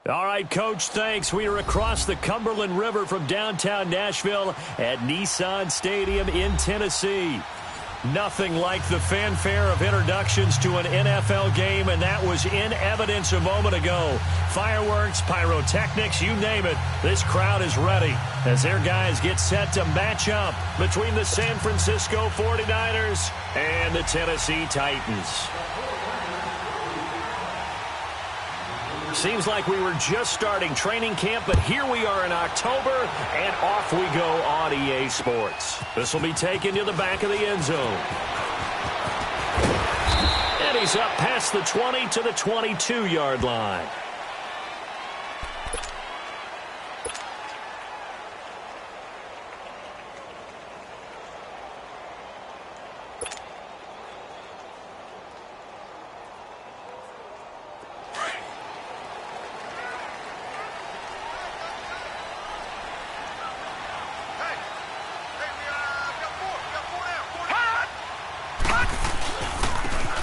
All right, Coach, thanks. We are across the Cumberland River from downtown Nashville at Nissan Stadium in Tennessee. Nothing like the fanfare of introductions to an NFL game, and that was in evidence a moment ago. Fireworks, pyrotechnics, you name it. This crowd is ready as their guys get set to match up between the San Francisco 49ers and the Tennessee Titans. Seems like we were just starting training camp, but here we are in October, and off we go on EA Sports. This will be taken to the back of the end zone. And he's up past the 20 to the 22-yard line.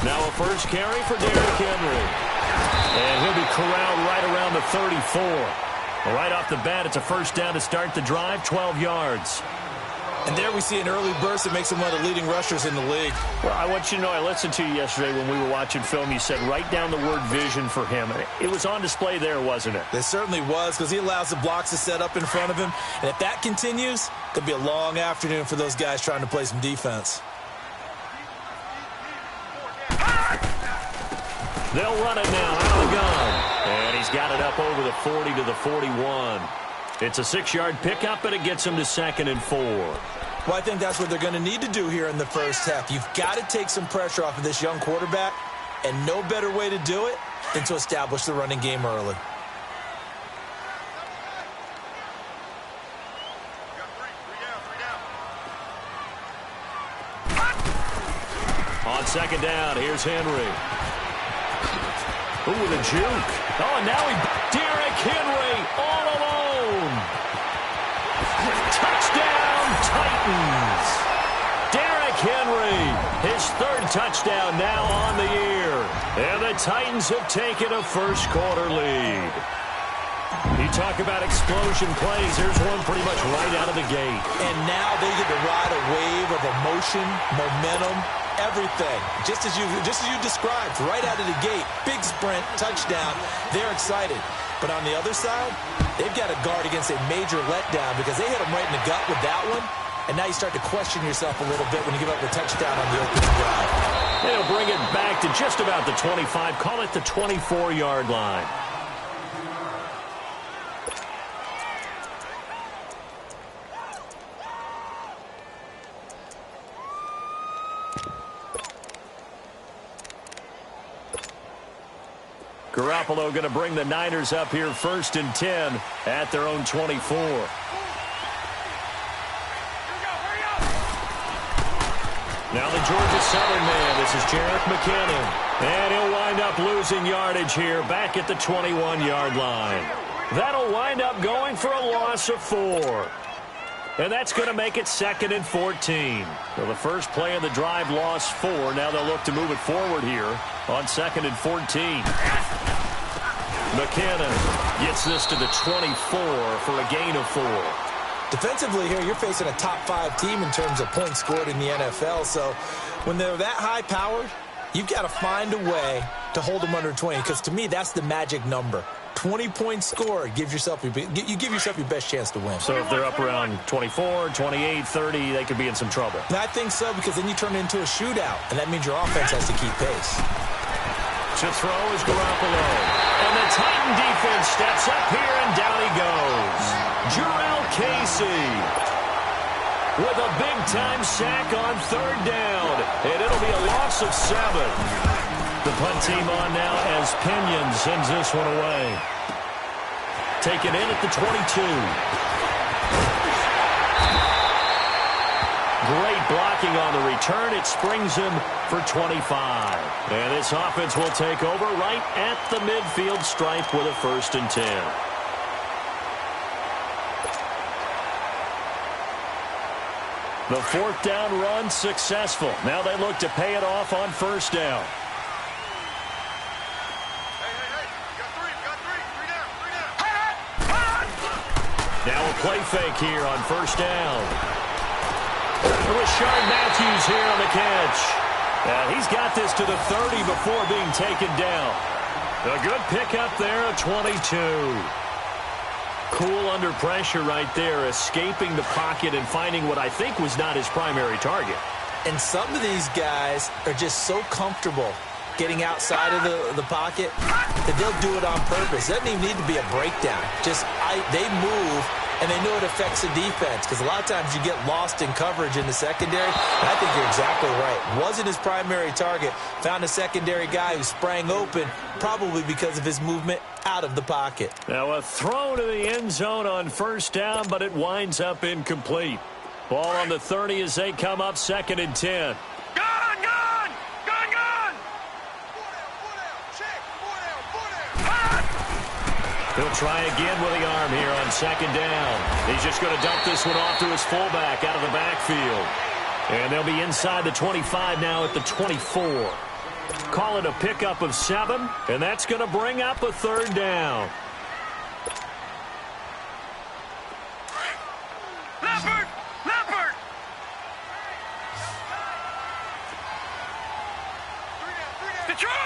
Now a first carry for Derrick Henry. And he'll be corralled right around the 34. Right off the bat, it's a first down to start the drive, 12 yards. And there we see an early burst that makes him one of the leading rushers in the league. Well, I want you to know, I listened to you yesterday when we were watching film. You said write down the word vision for him. It was on display there, wasn't it? It certainly was, because he allows the blocks to set up in front of him. And if that continues, it could be a long afternoon for those guys trying to play some defense. They'll run it now out of the gun. And he's got it up over the 40 to the 41. It's a 6-yard pickup, and it gets him to 2nd and 4. Well, I think that's what they're going to need to do here in the first half. You've got to take some pressure off of this young quarterback, and no better way to do it than to establish the running game early. On 2nd down, here's Henry. Ooh, with a juke. Oh, and now Derrick Henry all alone. Touchdown, Titans. Derrick Henry, his 3rd touchdown now on the year. And the Titans have taken a first-quarter lead. You talk about explosion plays. There's one pretty much right out of the gate. And now they get to ride a wave of emotion, momentum, everything. Just as you described, right out of the gate, big sprint, touchdown. They're excited. But on the other side, they've got to guard against a major letdown because they hit them right in the gut with that one. And now you start to question yourself a little bit when you give up the touchdown on the opening drive. They'll bring it back to just about the 25. Call it the 24-yard line. Garoppolo going to bring the Niners up here 1st and 10 at their own 24. Now the Georgia Southern man. This is Jerick McKinnon. And he'll wind up losing yardage here back at the 21-yard line. That'll wind up going for a loss of 4. And that's going to make it 2nd and 14. So the first play of the drive lost 4. Now they'll look to move it forward here on 2nd and 14. McKinnon gets this to the 24 for a gain of 4. Defensively here, you're facing a top-5 team in terms of points scored in the NFL. So when they're that high-powered, you've got to find a way to hold them under 20. Because to me, that's the magic number. 20 points scored, you give yourself your best chance to win. So if they're up around 24, 28, 30, they could be in some trouble. And I think so, because then you turn it into a shootout, and that means your offense has to keep pace. To throw is Garoppolo. And the Titan defense steps up here, and down he goes. Jurrell Casey with a big-time sack on 3rd down. And it'll be a loss of 7. The punt team on now as Pinion sends this one away. Taken in at the 22. Great blocking on the return. It springs him for 25. And this offense will take over right at the midfield stripe with a 1st and 10. The 4th down run successful. Now they look to pay it off on 1st down. Now a play fake here on first down. Rashard Matthews here on the catch. He's got this to the 30 before being taken down. A good pickup there at 22. Cool under pressure right there, escaping the pocket and finding what I think was not his primary target. And some of these guys are just so comfortable getting outside of the pocket that they'll do it on purpose. It doesn't even need to be a breakdown. They move, and they know it affects the defense because a lot of times you get lost in coverage in the secondary. And I think you're exactly right. Wasn't his primary target. Found a secondary guy who sprang open, probably because of his movement out of the pocket. Now a throw to the end zone on first down, but it winds up incomplete. Ball on the 30 as they come up 2nd and 10. He'll try again with the arm here on 2nd down. He's just going to dump this one off to his fullback out of the backfield. And they'll be inside the 25 now at the 24. Call it a pickup of 7, and that's going to bring up a 3rd down. Leopard! Detroit!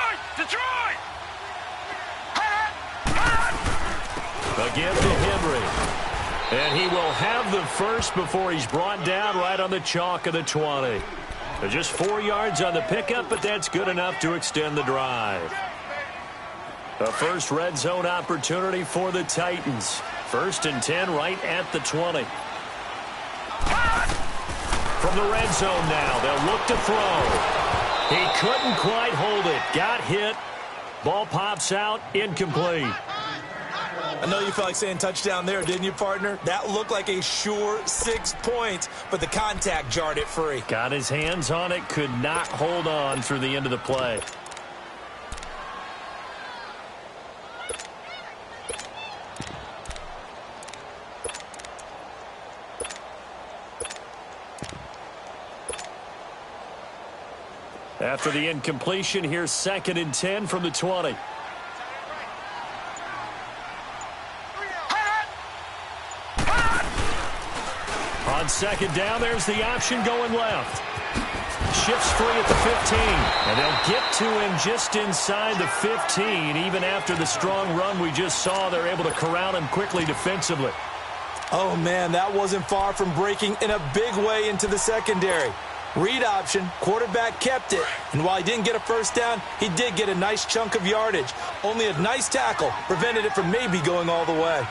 Again to Henry. And he will have the first before he's brought down right on the chalk of the 20. Just 4 yards on the pickup, but that's good enough to extend the drive. A first red zone opportunity for the Titans. 1st and 10 right at the 20. From the red zone now, they'll look to throw. He couldn't quite hold it. Got hit. Ball pops out, incomplete. I know you felt like saying touchdown there, didn't you, partner? That looked like a sure 6 points, but the contact jarred it free. Got his hands on it, could not hold on through the end of the play. After the incompletion, here's 2nd and 10 from the 20. On 2nd down, there's the option going left. Shifts free at the 15. And they'll get to him just inside the 15. Even after the strong run we just saw, they're able to corral him quickly defensively. Oh, man, that wasn't far from breaking in a big way into the secondary. Read option, quarterback kept it, and while he didn't get a first down, he did get a nice chunk of yardage. Only a nice tackle prevented it from maybe going all the way.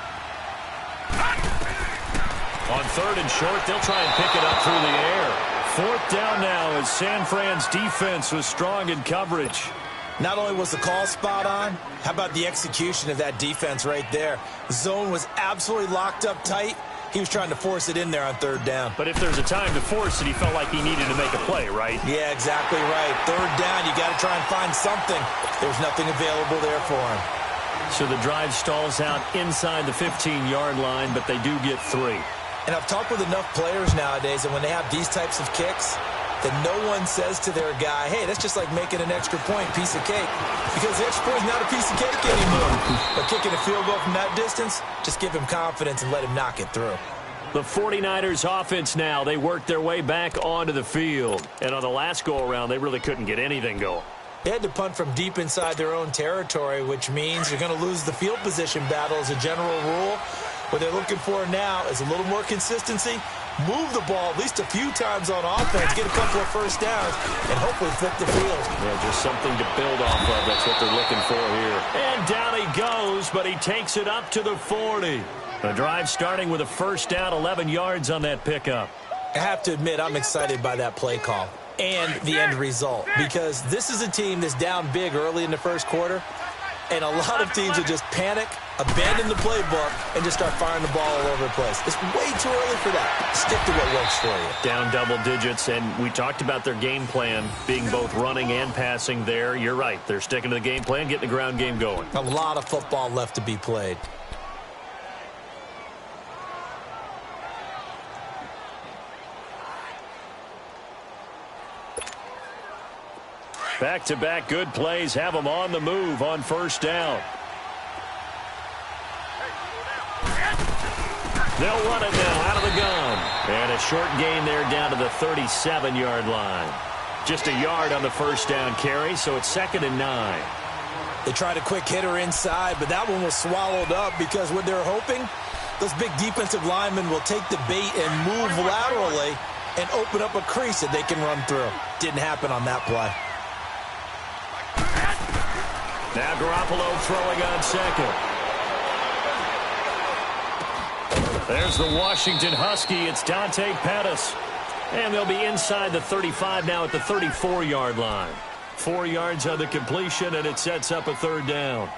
On 3rd and short, they'll try and pick it up through the air. 4th down now as San Fran's defense was strong in coverage. Not only was the call spot on, how about the execution of that defense right there? The zone was absolutely locked up tight. He was trying to force it in there on 3rd down. But if there's a time to force it, he felt like he needed to make a play, right? Yeah, exactly right. 3rd down, you got to try and find something. There's nothing available there for him. So the drive stalls out inside the 15-yard line, but they do get 3. And I've talked with enough players nowadays, and when they have these types of kicks, that no one says to their guy, hey, that's just like making an extra point, piece of cake. Because the extra point is not a piece of cake anymore. But kicking a field goal from that distance, just give him confidence and let him knock it through. The 49ers offense now, they worked their way back onto the field. And on the last go-around, they really couldn't get anything going. They had to punt from deep inside their own territory, which means you're going to lose the field position battle as a general rule. What they're looking for now is a little more consistency, move the ball at least a few times on offense, get a couple of first downs, and hopefully flip the field. Yeah, just something to build off of. That's what they're looking for here. And down he goes, but he takes it up to the 40. The drive starting with a first down, 11 yards on that pickup. I have to admit, I'm excited by that play call and the end result, because this is a team that's down big early in the first quarter, and a lot of teams will just panic, abandon the playbook, and just start firing the ball all over the place. It's way too early for that. Stick to what works for you. Down double digits, and we talked about their game plan being both running and passing there. You're right. They're sticking to the game plan, getting the ground game going. A lot of football left to be played. Back-to-back good plays have them on the move on first down. They'll run it now out of the gun. And a short gain there down to the 37-yard line. Just a yard on the first down carry, so it's 2nd and 9. They tried a quick hitter inside, but that one was swallowed up because what they're hoping, those big defensive linemen will take the bait and move laterally and open up a crease that they can run through. Didn't happen on that play. Now Garoppolo throwing on second. There's the Washington Husky. It's Dante Pettis. And they'll be inside the 35 now at the 34-yard line. 4 yards on the completion, and it sets up a 3rd down.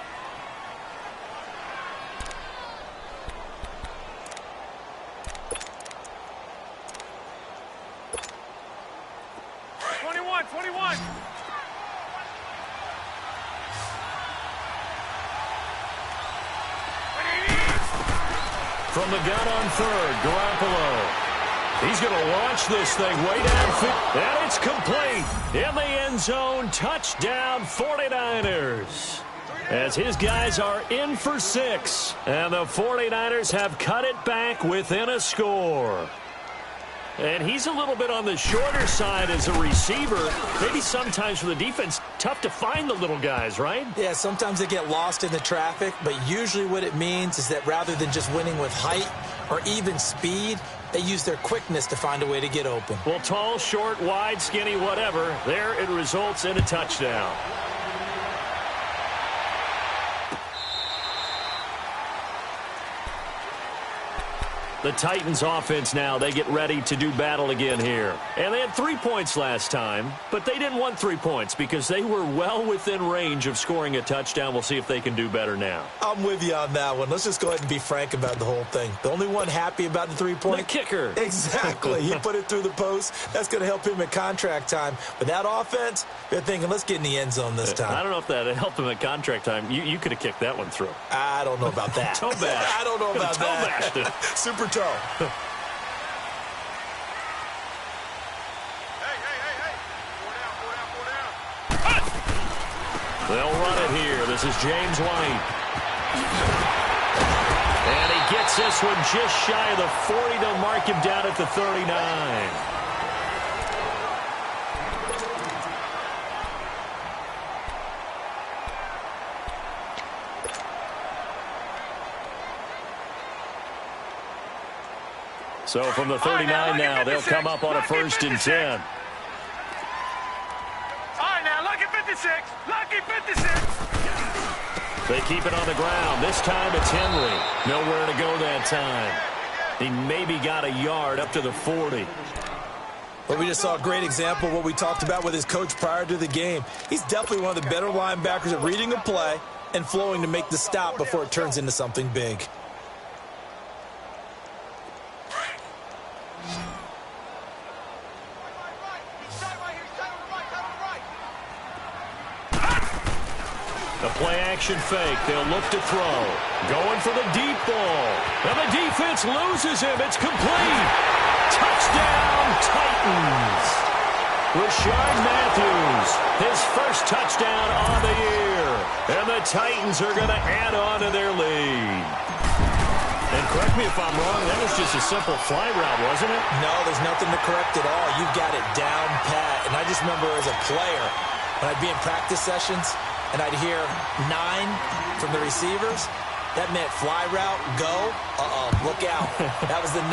From the gun on 3rd, Garoppolo. He's going to launch this thing way downfield. And it's complete. In the end zone, touchdown 49ers. As his guys are in for 6. And the 49ers have cut it back within a score. And he's a little bit on the shorter side as a receiver. Maybe sometimes for the defense, tough to find the little guys, right? Yeah, sometimes they get lost in the traffic, but usually what it means is that rather than just winning with height or even speed, they use their quickness to find a way to get open. Well, tall, short, wide, skinny, whatever, there it results in a touchdown. The Titans offense now, they get ready to do battle again here. And they had 3 points last time, but they didn't want 3 points because they were well within range of scoring a touchdown. We'll see if they can do better now. I'm with you on that one. Let's just go ahead and be frank about the whole thing. The only one happy about the 3-point? The kicker. Exactly. He put it through the post. That's going to help him at contract time. But that offense, they're thinking, let's get in the end zone this time. I don't know if that helped him at contract time. You could have kicked that one through. I don't know about that. Toe bash. I don't know about toe that. Bashed it. Super toe. Hey. Four down. They'll run it here. This is James White. And he gets this one just shy of the 40. They'll mark him down at the 39. So from the 39 now, they'll come up on a 1st and 10. All right, now, lucky 56. Lucky 56. They keep it on the ground. This time it's Henry. Nowhere to go that time. He maybe got a yard up to the 40. Well, we just saw a great example of what we talked about with his coach prior to the game. He's definitely one of the better linebackers at reading a play and flowing to make the stop before it turns into something big. Play-action fake. They'll look to throw. Going for the deep ball. And the defense loses him. It's complete. Touchdown, Titans. Rashard Matthews, his first touchdown on the year. And the Titans are going to add on to their lead. And correct me if I'm wrong, that was just a simple fly route, wasn't it? No, there's nothing to correct at all. You've got it down pat. And I just remember as a player, when I'd be in practice sessions, and I'd hear 9 from the receivers. That meant fly route, go. Look out. That was the 9,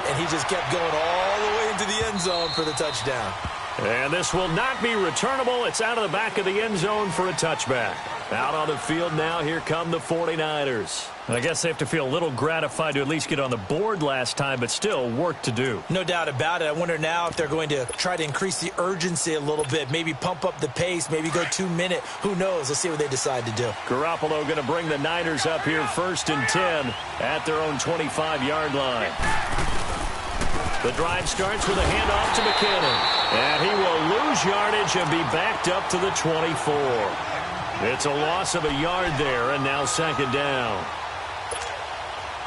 and he just kept going all the way into the end zone for the touchdown. And this will not be returnable. It's out of the back of the end zone for a touchback. Out on the field now, here come the 49ers. And I guess they have to feel a little gratified to at least get on the board last time, but still work to do. No doubt about it. I wonder now if they're going to try to increase the urgency a little bit, maybe pump up the pace, maybe go 2-minute. Who knows? Let's see what they decide to do. Garoppolo going to bring the Niners up here 1st and 10 at their own 25-yard line. The drive starts with a handoff to McKinnon. And he will lose yardage and be backed up to the 24. It's a loss of a yard there, and now 2nd down.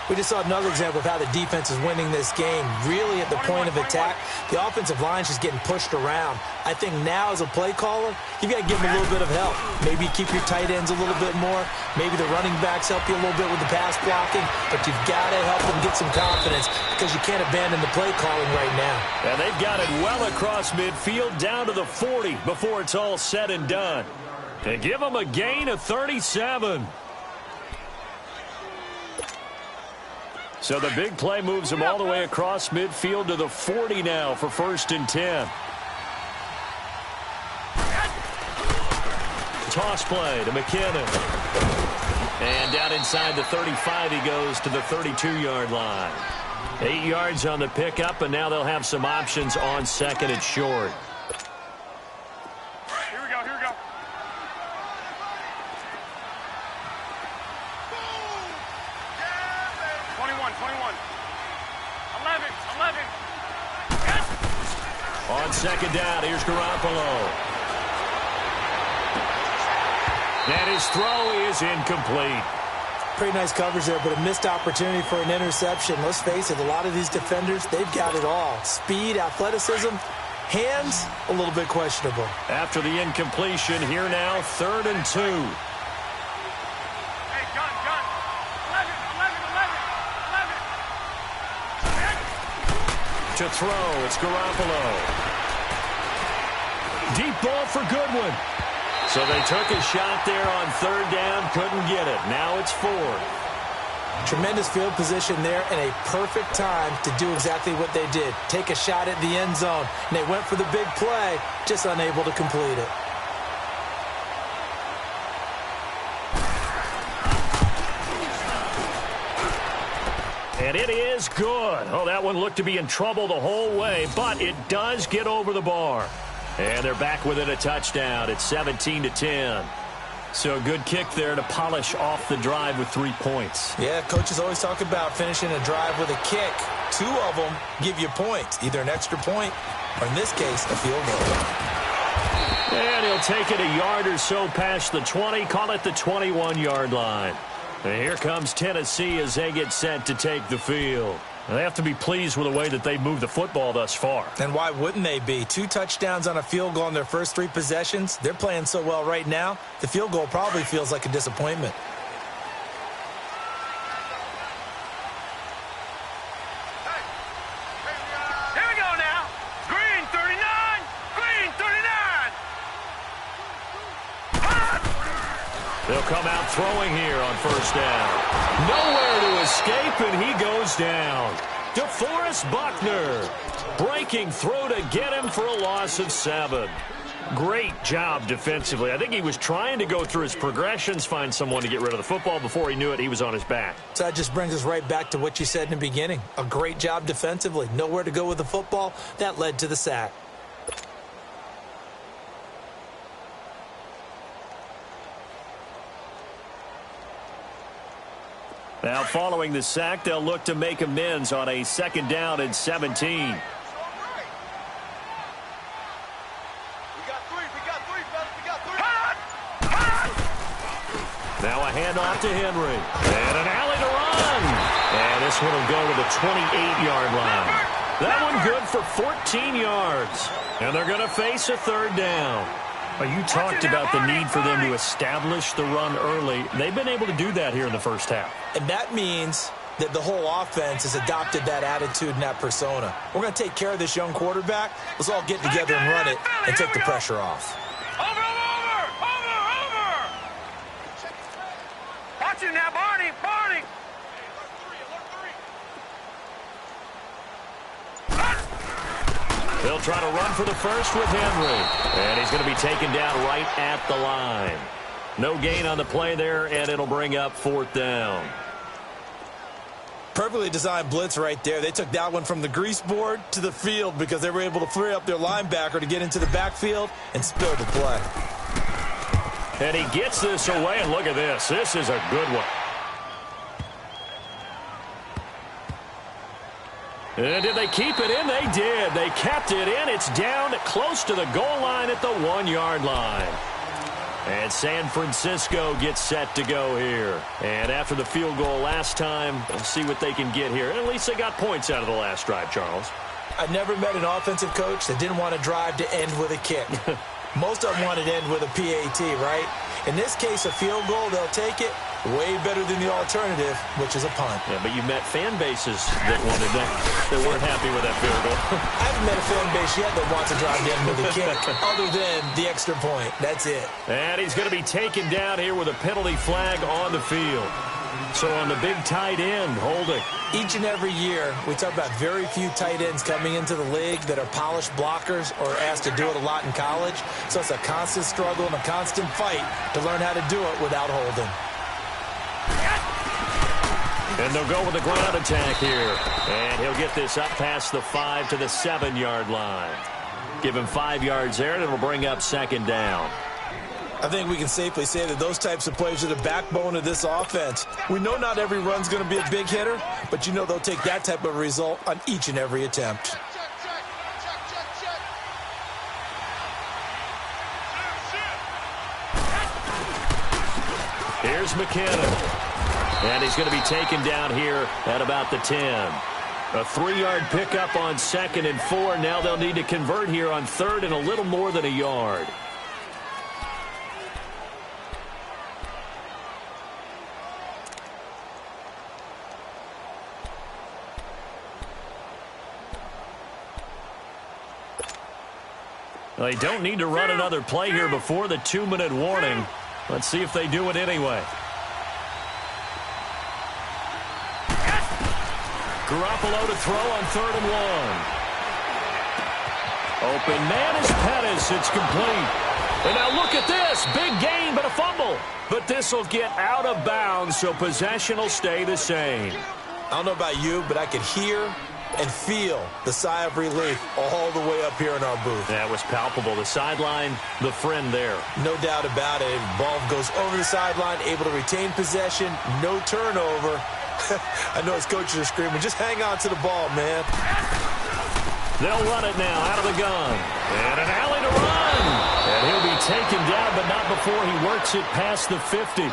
We just saw another example of how the defense is winning this game. Really at the point of attack, the offensive line's just getting pushed around. I think now as a play caller, you've got to give them a little bit of help. Maybe keep your tight ends a little bit more. Maybe the running backs help you a little bit with the pass blocking. But you've got to help them get some confidence because you can't abandon the play calling right now. And they've got it well across midfield down to the 40 before it's all said and done. And give them a gain of 37. So the big play moves them all the way across midfield to the 40 now for 1st and 10. Toss play to McKinnon. And down inside the 35 he goes to the 32-yard line. 8 yards on the pickup, and now they'll have some options on 2nd and short. Here we go, here we go. On 2nd down, here's Garoppolo. And his throw is incomplete. Pretty nice coverage there, but a missed opportunity for an interception. Let's face it, a lot of these defenders, they've got it all. Speed, athleticism, hands, a little bit questionable. After the incompletion, here now, 3rd and 2. Hey, gun. 11. To throw, it's Garoppolo. Deep ball for Goodwin. So they took a shot there on 3rd down, couldn't get it. Now it's 4th. Tremendous field position there and a perfect time to do exactly what they did. Take a shot at the end zone. And they went for the big play, just unable to complete it. And it is good. Oh, that one looked to be in trouble the whole way, but it does get over the bar. And they're back within a touchdown. It's 17-10. So a good kick there to polish off the drive with 3 points. Yeah, coaches always talk about finishing a drive with a kick. 2 of them give you points, either an extra point or, in this case, a field goal. And he'll take it a yard or so past the 20, call it the 21-yard line. And here comes Tennessee as they get set to take the field. They have to be pleased with the way that they've moved the football thus far. And why wouldn't they be? 2 touchdowns on a field goal in their first 3 possessions. They're playing so well right now, the field goal probably feels like a disappointment. Here we go now. Green 39. Green 39. They'll come out throwing here on 1st down. Nowhere to escape, and he goes down. DeForest Buckner breaking through to get him for a loss of 7. Great job defensively. I think he was trying to go through his progressions, find someone to get rid of the football. Before he knew it, he was on his back. So that just brings us right back to what you said in the beginning. A great job defensively. Nowhere to go with the football. That led to the sack. Now, following the sack, they'll look to make amends on a 2nd down and 17. We got 3, Now a handoff to Henry. And an alley to run. And this one will go to the 28-yard line. That one good for 14 yards. And they're going to face a 3rd down. Well, you talked about the need for them to establish the run early. They've been able to do that here in the first half. And that means that the whole offense has adopted that attitude and that persona. We're going to take care of this young quarterback. Let's all get together and run it and take the pressure off. Over. Watch it now, Barney. They'll try to run for the first with Henry. And he's going to be taken down right at the line. No gain on the play there, and it'll bring up 4th down. Perfectly designed blitz right there. They took that one from the grease board to the field because they were able to free up their linebacker to get into the backfield and spill the play. And he gets this away, and look at this. This is a good one. And did they keep it in? They did. They kept it in. It's down close to the goal line at the 1-yard line. And San Francisco gets set to go here. And after the field goal last time, we'll see what they can get here. At least they got points out of the last drive, Charles. I've never met an offensive coach that didn't want to drive to end with a kick. Most of them wanted to end with a PAT, right? In this case, a field goal, they'll take it. Way better than the alternative, which is a punt. Yeah, but you met fan bases that wanted that, that weren't happy with that field goal. I haven't met a fan base yet that wants to drive in with a kick, other than the extra point. That's it. And he's going to be taken down here with a penalty flag on the field. So on the big tight end, holding. Each and every year, we talk about very few tight ends coming into the league that are polished blockers or asked to do it a lot in college. So it's a constant struggle and a constant fight to learn how to do it without holding. And they'll go with the ground attack here. And he'll get this up past the 5 to the 7-yard line. Give him 5 yards there, and it'll bring up second down. I think we can safely say that those types of plays are the backbone of this offense. We know not every run's going to be a big hitter, but you know they'll take that type of result on each and every attempt. Here's McKinnon. And he's going to be taken down here at about the 10. A 3-yard pickup on 2nd and 4. Now they'll need to convert here on 3rd and a little more than a yard. They don't need to run another play here before the 2-minute warning. Let's see if they do it anyway. Garoppolo to throw on 3rd and 1. Open man is Pettis. It's complete. And now look at this. Big gain, but a fumble. But this will get out of bounds, so possession will stay the same. I don't know about you, but I could hear and feel the sigh of relief all the way up here in our booth. That was palpable. The sideline, the friend there. No doubt about it. Ball goes over the sideline, able to retain possession, no turnover. I know his coaches are screaming, just hang on to the ball, man. They'll run it now out of the gun. And an alley to run. And he'll be taken down, but not before he works it past the 50.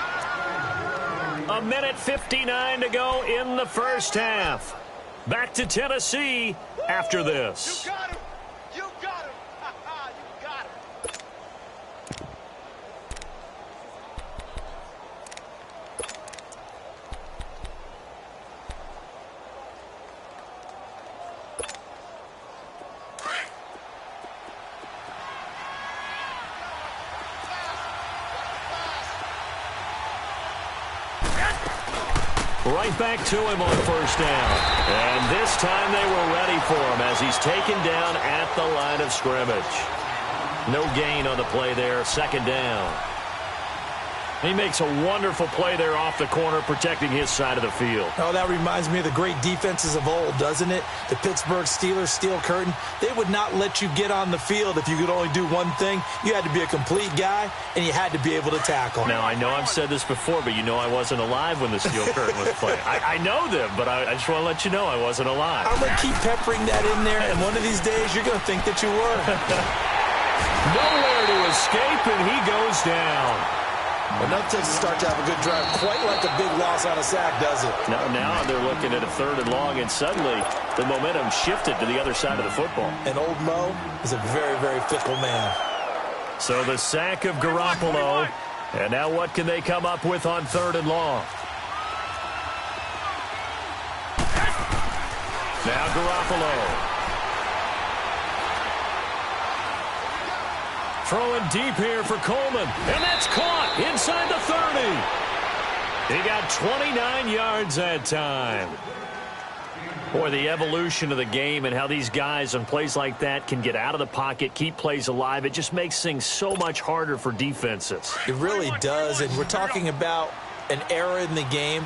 1:59 to go in the first half. Back to Tennessee after this. You got him. You got him. You got him. Right back to him on first down. And this time they were ready for him as he's taken down at the line of scrimmage. No gain on the play there, second down. He makes a wonderful play there off the corner, protecting his side of the field. Oh, that reminds me of the great defenses of old, doesn't it? The Pittsburgh Steelers steel curtain. They would not let you get on the field if you could only do one thing. You had to be a complete guy, and you had to be able to tackle. Now, I know I've said this before, but you know I wasn't alive when the steel curtain was playing. I know them, but I just want to let you know I wasn't alive. I'm going to keep peppering that in there, and one of these days you're going to think that you were. Nowhere to escape, and he goes down. Enough to start to have a good drive, quite like a big loss on a sack, does it? Now they're looking at a 3rd and long, and suddenly the momentum shifted to the other side of the football. And old Mo is a very, very fickle man. So the sack of Garoppolo, and now what can they come up with on 3rd and long? Now Garoppolo. Throwing deep here for Coleman. And that's caught inside the 30. He got 29 yards that time. Boy, the evolution of the game and how these guys on plays like that can get out of the pocket, keep plays alive, it just makes things so much harder for defenses. It really does, and we're talking about an era in the game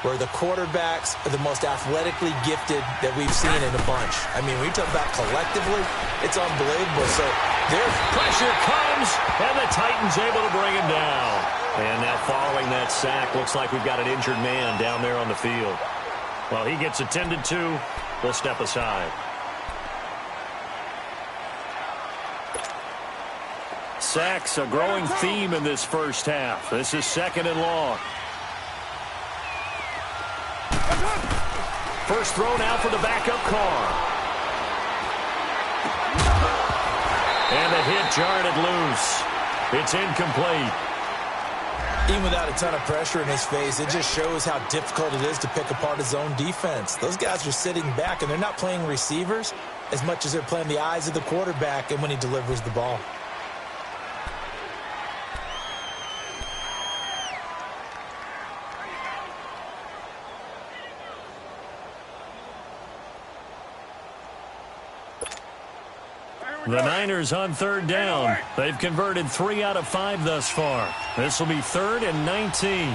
where the quarterbacks are the most athletically gifted that we've seen in a bunch. I mean, when you talk about collectively, it's unbelievable. So their pressure comes, and the Titans able to bring him down. And now following that sack, looks like we've got an injured man down there on the field. While he gets attended to, we'll step aside. Sacks, a growing theme in this first half. This is 2nd and long. First throw now for the backup Carr. And the hit jarred it loose. It's incomplete. Even without a ton of pressure in his face, it just shows how difficult it is to pick apart his own defense. Those guys are sitting back, and they're not playing receivers as much as they're playing the eyes of the quarterback and when he delivers the ball. The Niners on 3rd down. They've converted 3 out of 5 thus far. This will be 3rd and 19.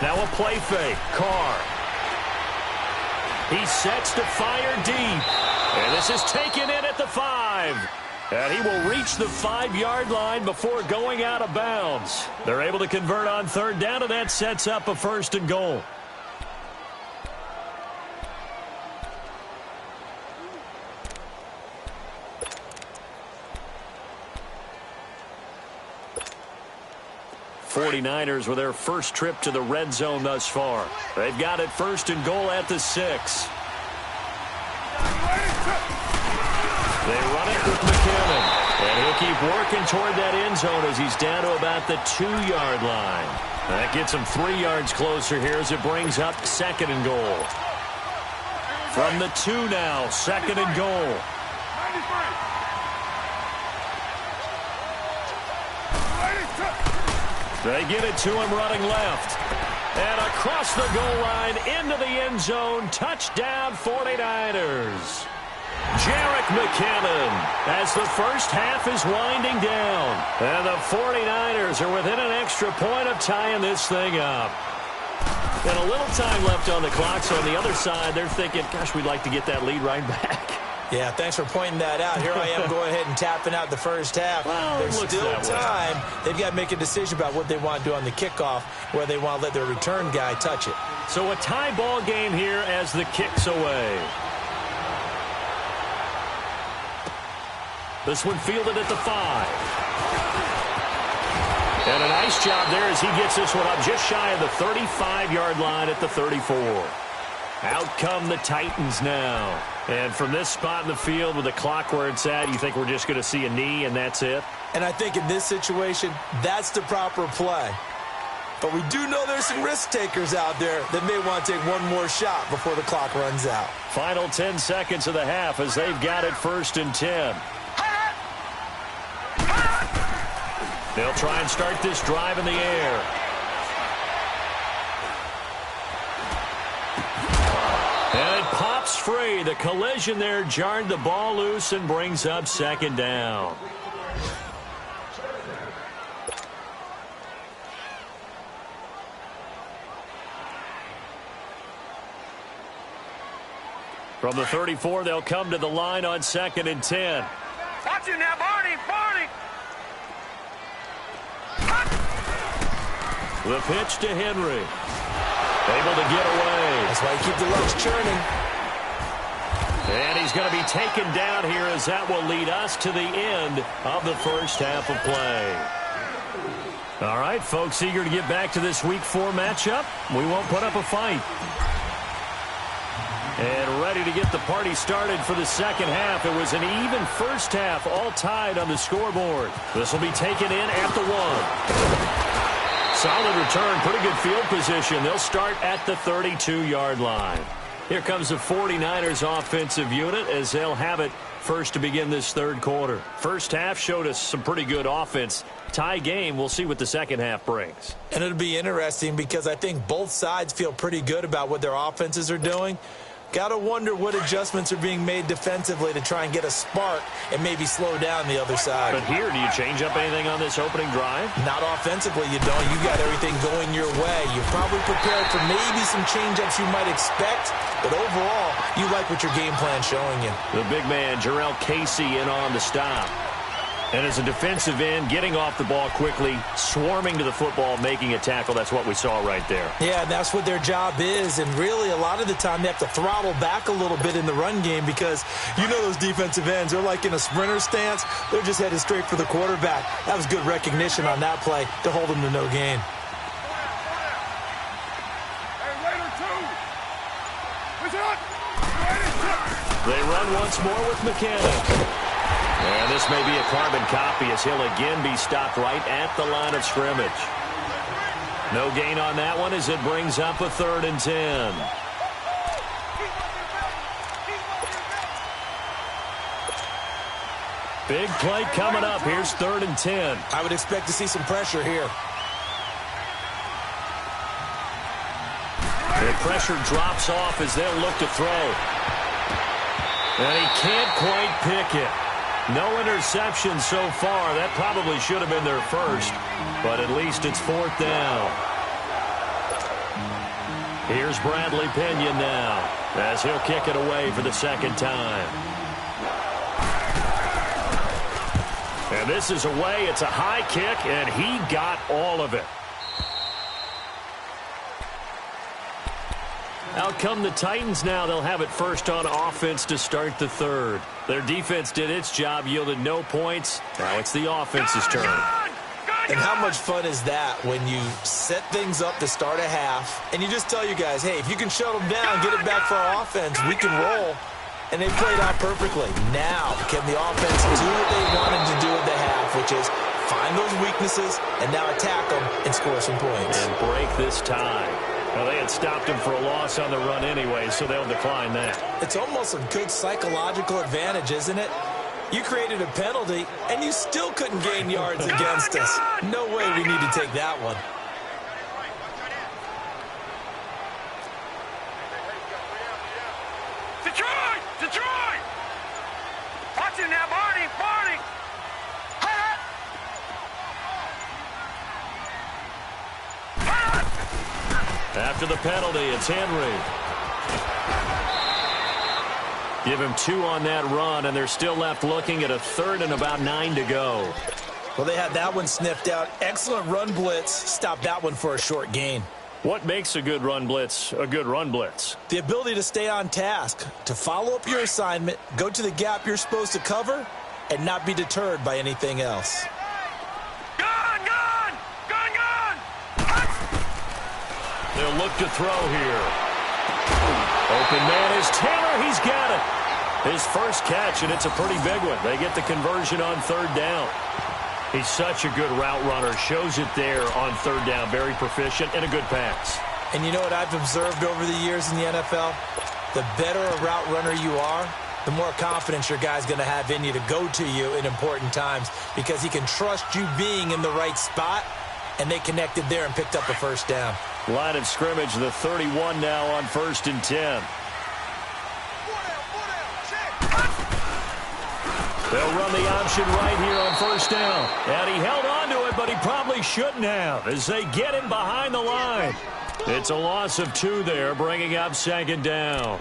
Now a play fake. Carr. He sets to fire deep. And this is taken in at the 5. And he will reach the 5-yard line before going out of bounds. They're able to convert on 3rd down, and that sets up a 1st and goal. '49ers with their first trip to the red zone thus far. They've got it 1st and goal at the 6. They run it with McKinnon. And he'll keep working toward that end zone as he's down to about the 2-yard line. That gets him 3 yards closer here as it brings up 2nd and goal. From the 2 now, 2nd and goal. They get it to him running left. And across the goal line into the end zone. Touchdown 49ers. Jerick McKinnon as the first half is winding down. And the 49ers are within an extra point of tying this thing up. And a little time left on the clock, so on the other side, they're thinking, gosh, we'd like to get that lead right back. Yeah, thanks for pointing that out. Here I am going ahead and tapping out the first half. Well, there's still time. They've got to make a decision about what they want to do on the kickoff, where they want to let their return guy touch it. So a tie ball game here as the kick's away. This one fielded at the 5. And a nice job there as he gets this one up just shy of the 35-yard line at the 34. Out come the Titans now. And from this spot in the field with the clock where it's at, you think we're just going to see a knee and that's it? And I think in this situation, that's the proper play. But we do know there's some risk takers out there that may want to take one more shot before the clock runs out. Final 10 seconds of the half as they've got it 1st and 10. They'll try and start this drive in the air. And it pops free. The collision there jarred the ball loose and brings up 2nd down. From the 34, they'll come to the line on 2nd and 10. Watch it now, Barney, Barney. The pitch to Henry. Able to get away. That's why you keep the lugs churning. And he's going to be taken down here as that will lead us to the end of the first half of play. All right, folks, eager to get back to this Week 4 matchup. We won't put up a fight. And ready to get the party started for the second half. It was an even first half, all tied on the scoreboard. This will be taken in at the 1. Solid return, pretty good field position. They'll start at the 32-yard line. Here comes the 49ers offensive unit as they'll have it first to begin this 3rd quarter. First half showed us some pretty good offense. Tie game, we'll see what the second half brings. And it'll be interesting because I think both sides feel pretty good about what their offenses are doing. Got to wonder what adjustments are being made defensively to try and get a spark and maybe slow down the other side. But here, do you change up anything on this opening drive? Not offensively, you don't. You got everything going your way. You're probably prepared for maybe some change-ups you might expect, but overall, you like what your game plan's showing you. The big man, Jarrell Casey, in on the stop. And as a defensive end, getting off the ball quickly, swarming to the football, making a tackle, that's what we saw right there. Yeah, and that's what their job is. And really, a lot of the time, they have to throttle back a little bit in the run game because you know those defensive ends, they're like in a sprinter stance. They're just headed straight for the quarterback. That was good recognition on that play to hold them to no gain. They run once more with McKinnon. And this may be a carbon copy as he'll again be stopped right at the line of scrimmage. No gain on that one as it brings up a 3rd and 10. Big play coming up. Here's 3rd and 10. I would expect to see some pressure here. The pressure drops off as they'll look to throw. And he can't quite pick it. No interception so far. That probably should have been their first, but at least it's 4th down. Here's Bradley Pinion now as he'll kick it away for the 2nd time. And this is away. It's a high kick, and he got all of it. Out come the Titans now. They'll have it first on offense to start the 3rd. Their defense did its job, yielded no points. Now it's the offense's turn. And how much fun is that when you set things up to start a half, and you just tell your guys, hey, if you can shut them down, get it back for our offense, we can roll. And they played out perfectly. Now, can the offense do what they wanted to do at the half, which is find those weaknesses and now attack them and score some points. And break this tie. Well, they had stopped him for a loss on the run anyway, so they'll decline that. It's almost a good psychological advantage, isn't it? You created a penalty, and you still couldn't gain yards against us. No way we need to take that one. Detroit! Detroit! Watch it now, Barney! Barney! After the penalty, it's Henry. Give him 2 on that run, and they're still left looking at a 3rd and about 9 to go. Well, they had that one sniffed out. Excellent run blitz. Stopped that one for a short gain. What makes a good run blitz a good run blitz? The ability to stay on task, to follow up your assignment, go to the gap you're supposed to cover, and not be deterred by anything else. They'll look to throw here. Open man is Taylor. He's got it. His first catch, and it's a pretty big one. They get the conversion on 3rd down. He's such a good route runner. Shows it there on 3rd down. Very proficient and a good pass. And you know what I've observed over the years in the NFL? The better a route runner you are, the more confidence your guy's going to have in you to go to you in important times because he can trust you being in the right spot, and they connected there and picked up a 1st down. Line of scrimmage, the 31 now on 1st and 10. They'll run the option right here on 1st down. And he held on to it, but he probably shouldn't have as they get him behind the line. It's a loss of 2 there, bringing up 2nd down.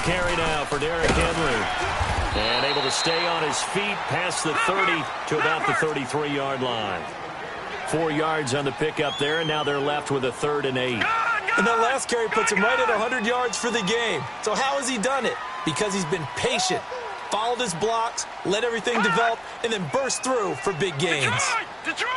Carry now for Derrick Henry. And able to stay on his feet past the 30 to about the 33-yard line. 4 yards on the pickup there, and now they're left with a 3rd and 8. And that last carry puts him right at 100 yards for the game. So how has he done it? Because he's been patient, followed his blocks, let everything develop, and then burst through for big gains. Detroit! Detroit!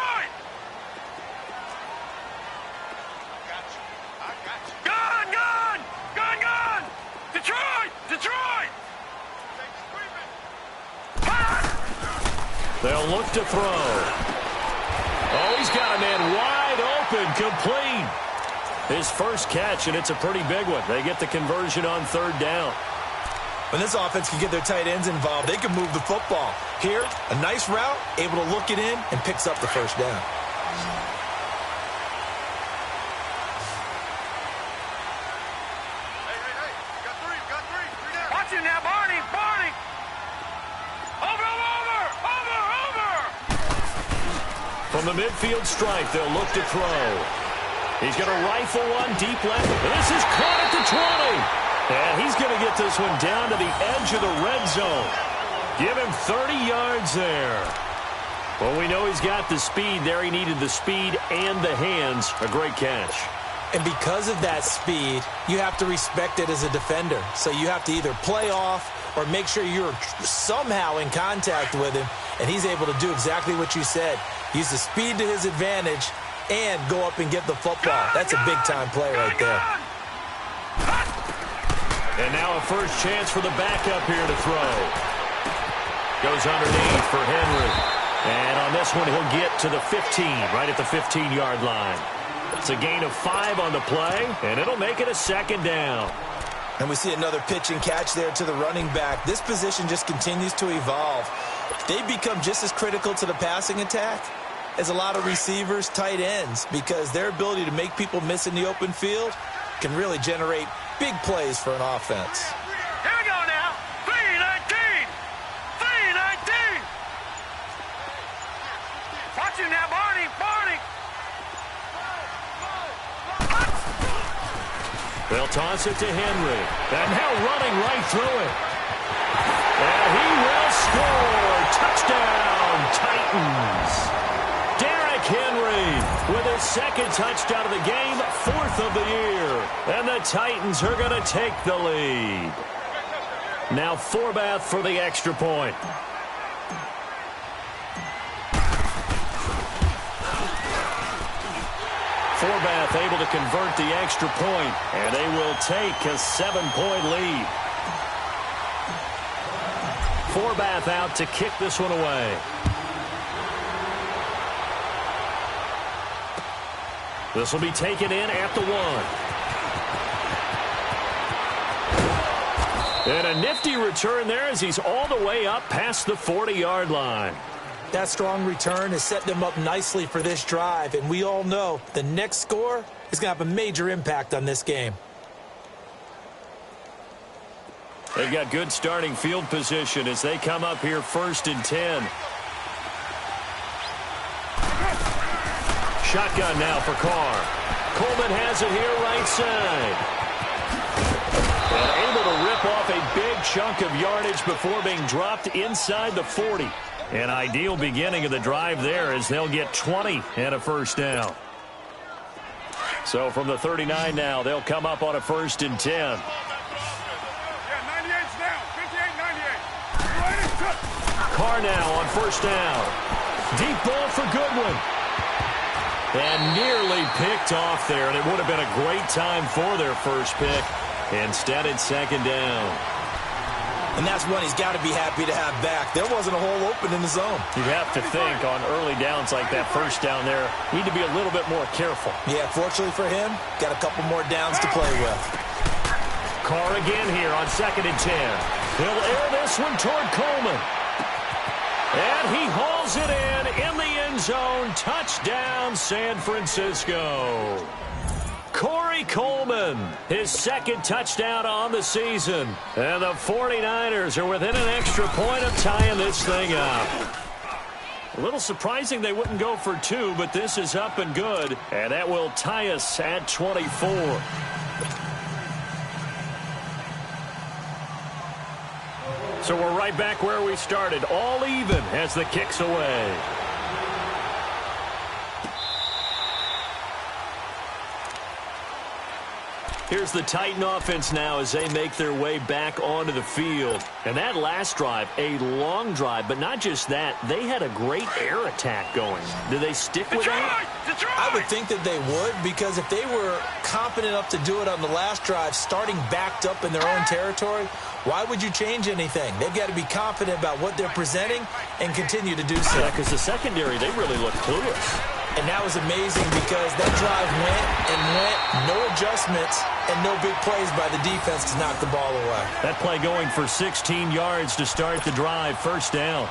They'll look to throw. Oh, he's got a man wide open, complete. His first catch, and it's a pretty big one. They get the conversion on 3rd down. When this offense can get their tight ends involved, they can move the football. Here, a nice route, able to look it in, and picks up the 1st down. From the midfield stripe, they'll look to throw. He's going to rifle one deep left. This is caught at the 20. And he's going to get this one down to the edge of the red zone. Give him 30 yards there. Well, we know he's got the speed there. He needed the speed and the hands. A great catch. And because of that speed, you have to respect it as a defender. So you have to either play off or make sure you're somehow in contact with him. And he's able to do exactly what you said. Use the speed to his advantage and go up and get the football. That's a big-time play right there. And now a first chance for the backup here to throw. Goes underneath for Henry. And on this one, he'll get to the 15, right at the 15-yard line. It's a gain of 5 on the play, and it'll make it a second down. And we see another pitch and catch there to the running back. This position just continues to evolve. They become just as critical to the passing attack as a lot of receivers, tight ends, because their ability to make people miss in the open field can really generate big plays for an offense. Here we go now. 3-19. 3-19. Watch him now, Barney. Barney. They'll toss it to Henry. And now running right through it. And he will score. Touchdown, Titans. Derrick Henry with his second touchdown of the game, 4th of the year. And the Titans are going to take the lead. Now Forbath for the extra point. Forbath able to convert the extra point, and they will take a 7-point lead. Forbath out to kick this one away. This will be taken in at the 1. And a nifty return there as he's all the way up past the 40-yard line. That strong return has set them up nicely for this drive, and we all know the next score is going to have a major impact on this game. They've got good starting field position as they come up here 1st and 10. Shotgun now for Carr. Coleman has it here right side. And able to rip off a big chunk of yardage before being dropped inside the 40. An ideal beginning of the drive there as they'll get 20 and a first down. So from the 39 now, they'll come up on a 1st and 10. Yeah, 98's down. 58, 98. Carr now on 1st down. Deep ball for Goodwin. And nearly picked off there, and it would have been a great time for their first pick. Instead, it's 2nd down. And that's one he's got to be happy to have back. There wasn't a hole open in the zone. You have to think on early downs like that, 1st down there, need to be a little bit more careful. Yeah, fortunately for him, got a couple more downs to play with. Carr again here on 2nd and 10. He'll air this one toward Coleman. And he hauls it in the end zone. Touchdown, San Francisco. Corey Coleman, his 2nd touchdown on the season. And the 49ers are within an extra point of tying this thing up. A little surprising they wouldn't go for 2, but this is up and good. And that will tie us at 24. So we're right back where we started, all even as the kick's away. Here's the Titan offense now as they make their way back onto the field. And that last drive, a long drive, but not just that. They had a great air attack going. Do they stick with that? I would think that they would, because if they were competent enough to do it on the last drive, starting backed up in their own territory, why would you change anything? They've got to be confident about what they're presenting and continue to do so. Yeah, because the secondary, they really look clueless. And that was amazing because that drive went and went, no adjustments, and no big plays by the defense to knock the ball away. That play going for 16 yards to start the drive, 1st down.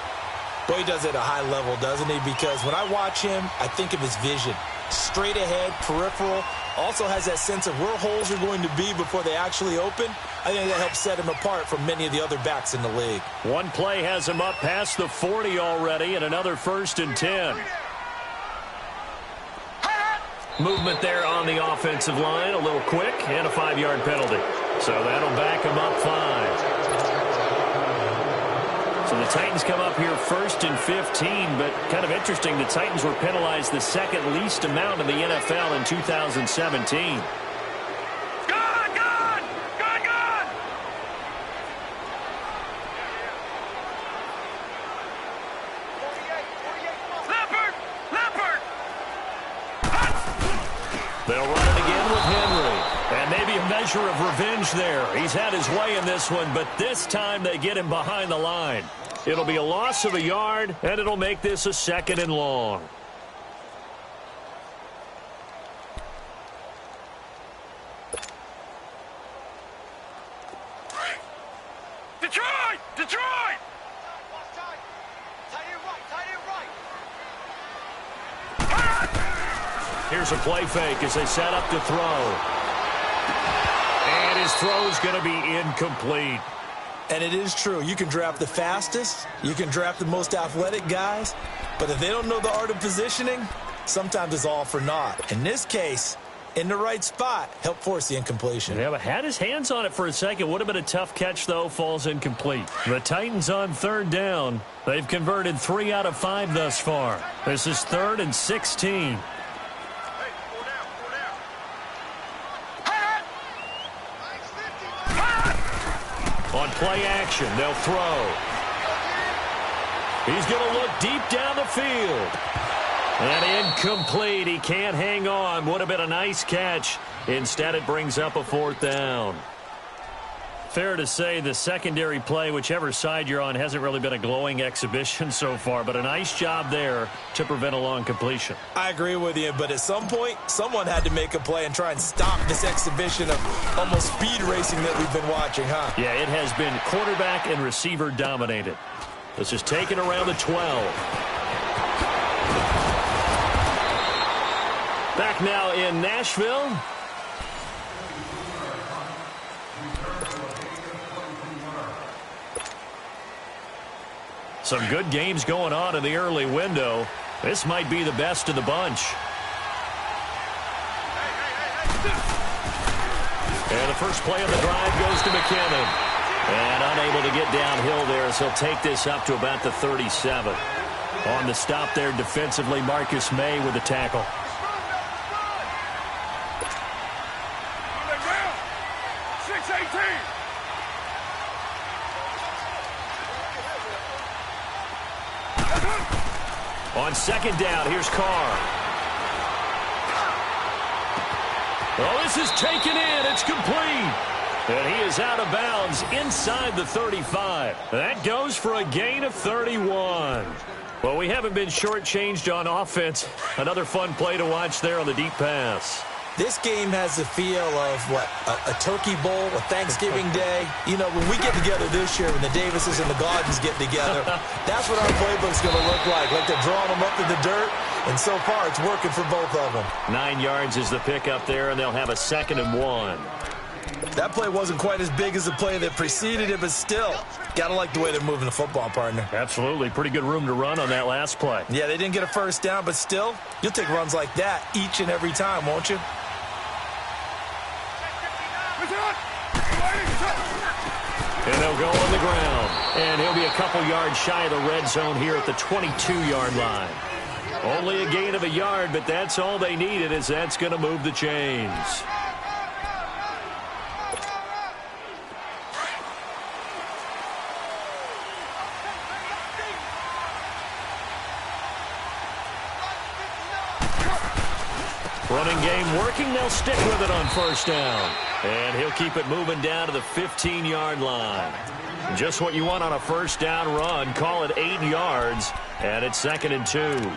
Boy, he does it at a high level, doesn't he? Because when I watch him, I think of his vision. Straight ahead, peripheral, also has that sense of where holes are going to be before they actually open. I think that helps set him apart from many of the other backs in the league. One play has him up past the 40 already, and another 1st and 10. Movement there on the offensive line, a little quick, and a 5-yard penalty. So that'll back them up 5. So the Titans come up here 1st and 15, but kind of interesting, the Titans were penalized the second least amount in the NFL in 2017. They'll run it again with Henry. And maybe a measure of revenge there. He's had his way in this one, but this time they get him behind the line. It'll be a loss of a yard, and it'll make this a 2nd and long. Detroit! Detroit! Here's a play fake as they set up to throw. And his throw's going to be incomplete. And it is true. You can draft the fastest. You can draft the most athletic guys. But if they don't know the art of positioning, sometimes it's all for naught. In this case, in the right spot, help force the incompletion. Yeah, but had his hands on it for a second. Would have been a tough catch, though. Falls incomplete. The Titans on 3rd down. They've converted 3 out of 5 thus far. This is 3rd and 16. On play action, they'll throw. He's going to look deep down the field. And incomplete. He can't hang on. Would have been a nice catch. Instead, it brings up a 4th down. Fair to say the secondary play, whichever side you're on, hasn't really been a glowing exhibition so far, but a nice job there to prevent a long completion. I agree with you, but at some point, someone had to make a play and try and stop this exhibition of almost speed racing that we've been watching, huh? Yeah, it has been quarterback and receiver dominated. This is taken around the 12. Back now in Nashville. Some good games going on in the early window. This might be the best of the bunch. And the first play of the drive goes to McKinnon. And unable to get downhill there, as he'll take this up to about the 37. On the stop there defensively, Marcus May with the tackle. On 2nd down, here's Carr. Oh, this is taken in. It's complete. And he is out of bounds inside the 35. That goes for a gain of 31. Well, we haven't been shortchanged on offense. Another fun play to watch there on the deep pass. This game has the feel of, what, a turkey bowl, a Thanksgiving day. You know, when we get together this year, when the Davises and the Gaudens get together, that's what our playbook's going to look like. Like they're drawing them up in the dirt, and so far it's working for both of them. 9 yards is the pickup there, and they'll have a 2nd and 1. That play wasn't quite as big as the play that preceded it, but still, got to like the way they're moving the football, partner. Absolutely. Pretty good room to run on that last play. Yeah, they didn't get a first down, but still, you'll take runs like that each and every time, won't you? And they'll go on the ground. And he'll be a couple yards shy of the red zone here at the 22-yard line. Only a gain of a yard, but that's all they needed, as that's going to move the chains. Running game working. They'll stick with it on 1st down. And he'll keep it moving down to the 15-yard line. Just what you want on a 1st down run. Call it 8 yards. And it's 2nd and 2.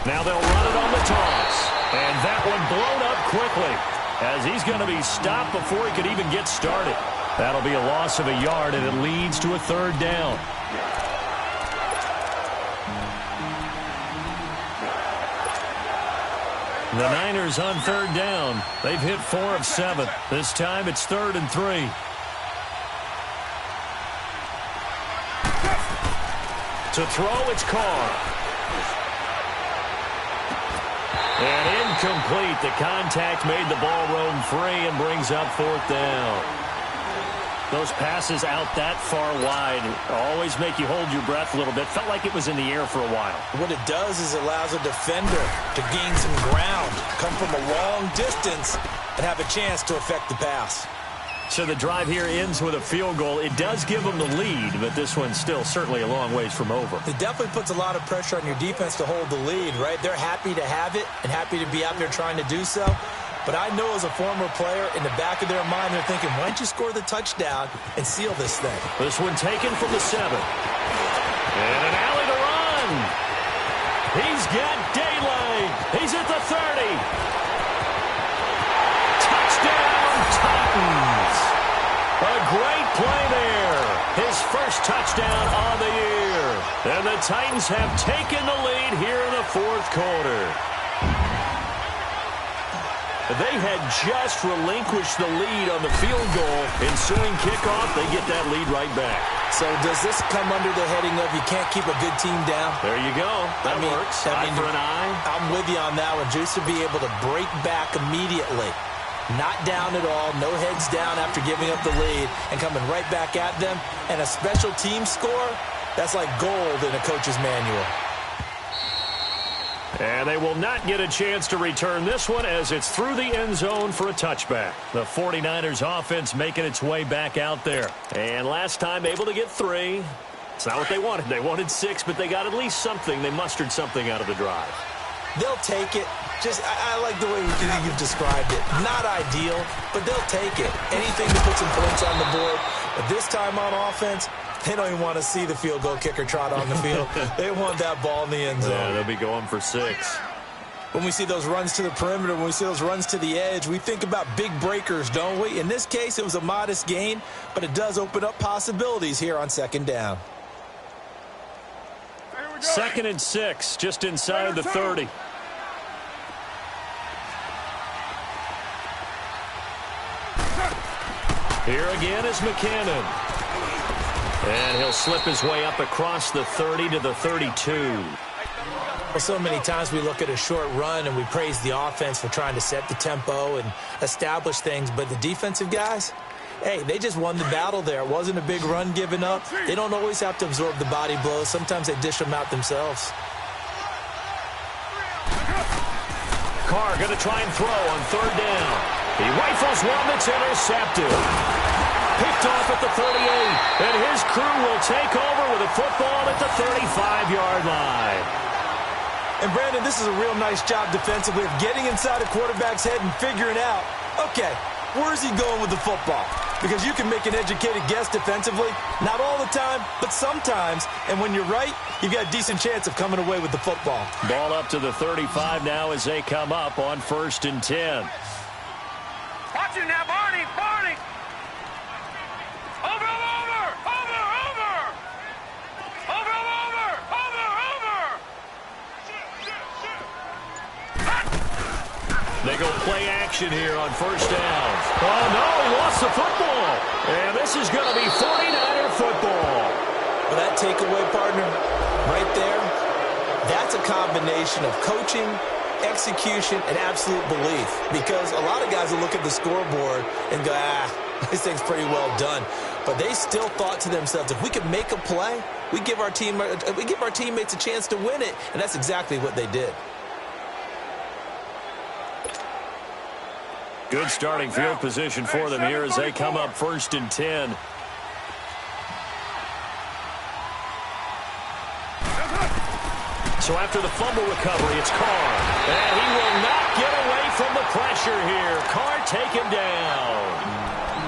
Now they'll run it on the toss. And that one blown up quickly, as he's going to be stopped before he could even get started. That'll be a loss of a yard, and it leads to a 3rd down. The Niners on third down. They've hit 4 of 7. This time it's 3rd and 3. To throw, it's Carr. And incomplete. The contact made the ball roam free and brings up 4th down. Those passes out that far wide always make you hold your breath a little bit. Felt like it was in the air for a while. What it does is it allows a defender to gain some ground, come from a long distance, and have a chance to affect the pass. So the drive here ends with a field goal. It does give them the lead, but this one's still certainly a long ways from over. It definitely puts a lot of pressure on your defense to hold the lead, right? They're happy to have it and happy to be out there trying to do so. But I know as a former player, in the back of their mind, they're thinking, why don't you score the touchdown and seal this thing? This one taken from the 7. And an alley to run. He's got daylight. He's at the 30. Touchdown, Titans. A great play there. His first touchdown on the year. And the Titans have taken the lead here in the 4th quarter. They had just relinquished the lead on the field goal. Ensuing kickoff, they get that lead right back. So does this come under the heading of you can't keep a good team down? There you go. That works. Eye for an eye. I'm with you on that one. Just to be able to break back immediately. Not down at all. No heads down after giving up the lead and coming right back at them. And a special team score, that's like gold in a coach's manual. And they will not get a chance to return this one as it's through the end zone for a touchback. The 49ers offense making its way back out there. And last time able to get 3. It's not what they wanted. They wanted 6, but they got at least something. They mustered something out of the drive. They'll take it. I like the way you've described it. Not ideal, but they'll take it. Anything to put some points on the board. But this time on offense, they don't even want to see the field goal kicker trot on the field. They want that ball in the end zone. Yeah, they'll be going for 6. When we see those runs to the perimeter, when we see those runs to the edge, we think about big breakers, don't we? In this case, it was a modest gain, but it does open up possibilities here on 2nd down. 2nd and 6, just inside the 30. Here again is McKinnon. And he'll slip his way up across the 30 to the 32. Well, so many times we look at a short run and we praise the offense for trying to set the tempo and establish things. But the defensive guys, hey, they just won the battle there. It wasn't a big run given up. They don't always have to absorb the body blows. Sometimes they dish them out themselves. Carr going to try and throw on 3rd down. He rifles one that's intercepted. Picked off at the 38, and his crew will take over with a football at the 35-yard line. And, Brandon, this is a real nice job defensively of getting inside a quarterback's head and figuring out, okay, where's he going with the football? Because you can make an educated guess defensively, not all the time, but sometimes. And when you're right, you've got a decent chance of coming away with the football. Ball up to the 35 now as they come up on 1st and 10. Watch it now, Barney! Barney! Over! They go play action here on 1st down. Oh, no, he lost the football. And this is going to be 49er football. Well, that takeaway, partner, right there, that's a combination of coaching, execution, and absolute belief. Because a lot of guys will look at the scoreboard and go, this thing's pretty well done. But they still thought to themselves, if we could make a play, we give our teammates a chance to win it. And that's exactly what they did. Good starting field position for them here as they come up 1st and 10. So after the fumble recovery, it's Carr. And he will not get away from the pressure here. Carr taken down.